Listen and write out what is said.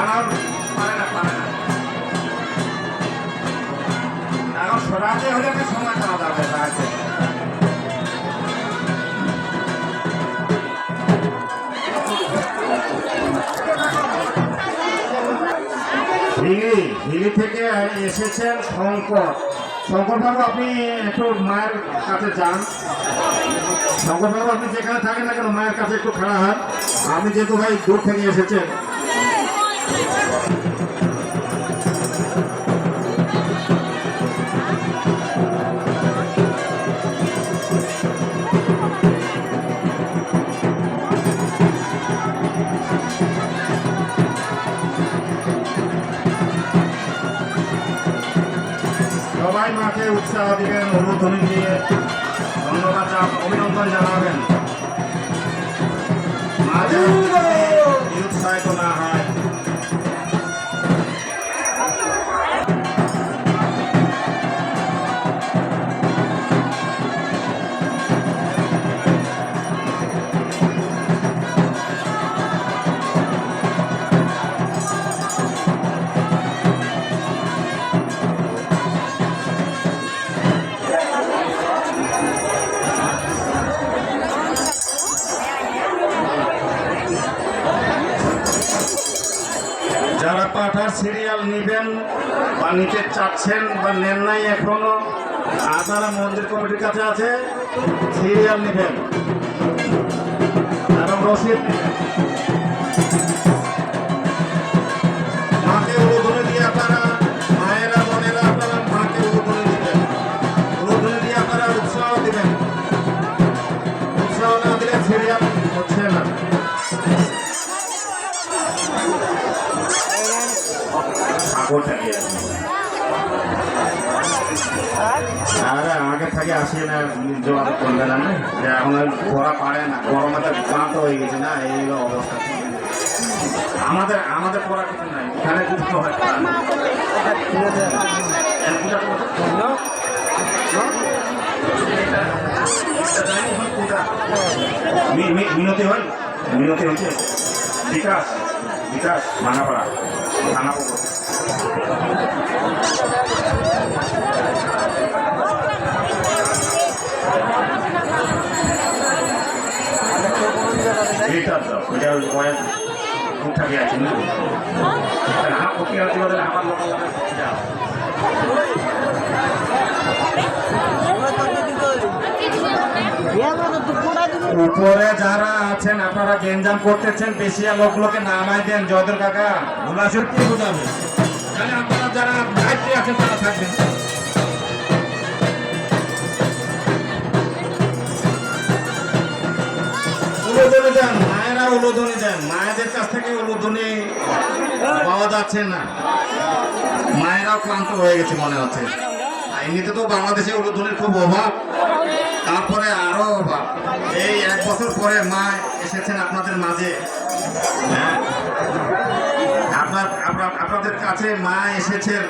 এখন পারে না, পারে না। এখন সরাতে হলে একটা সময় দেওয়া যাবে তাকে। হিলি থেকে এসেছেন শঙ্কর। শঙ্কর বাবু, আপনি একটু মায়ের কাছে যান। শঙ্কর বাবু, আপনি যেখানে থাকেন না কেন মায়ের কাছে একটু খাড়া হন। আমি যেহেতু ভাই দূর থেকে এসেছেন, সবাই মাকে উৎসাহ দিবেন, অনুধ্বনি দিয়ে ধন্যবাদ অভিনন্দন জানাবেন। মা যেন নিরুৎসাহিত না হয়। যারা পাঠার সিরিয়াল নিবেন বা নিতে চাচ্ছেন বা নেন নাই এখনো, আপনারা মন্দির কমিটির কাছে আছে, সিরিয়াল নিবেন এবং রসিদ নিবেন। মাকে উলুধ্বনি দিয়ে আপনারা, মায়েরা বোনেরা, আপনারা মাকে উলুধ্বনি দিবেন। উলুধ্বনি দিয়ে আপনারা উৎসাহ দিবেন। উৎসাহ না দিলে সিরিয়াল হচ্ছে না। আগে থেকে আসি না জোয়ার করবে না, যে এখন ঘোরা পারে না, গরমে ক্লান্ত হয়ে গেছে না, এই অবস্থা। আমাদের আমাদের পড়া কিছু নাই, এখানে যুক্ত হয়। মিনতি হয়, মিনতি হচ্ছে বিকাশ, বিকাশ মানাপাড়া থানাপুর। থাকে আছে না উপরে যারা আছেন আপনারা গেঞ্জাম করতেছেন, বেশি লোকগুলোকে নামাই দেন। জয়দুল কাকা ভোলাসুর কি বোঝাবে, তাহলে আপনারা যারা দায়িত্বে আছেন তারা থাকবেন। উলুধ্বনি দেন, মায়েরা উলুধ্বনি দেন। মায়েদের কাছ থেকে উলুধ্বনি পাওয়া যাচ্ছে না, মায়েরাও ক্লান্ত হয়ে গেছে মনে হচ্ছে। এমনিতে তো বাংলাদেশে উলুধ্বনির খুব অভাব, তারপরে আরো অভাব। এই 1 বছর পরে মা এসেছেন আপনাদের মাঝে। আপনাদের কাছে মা এসেছেন।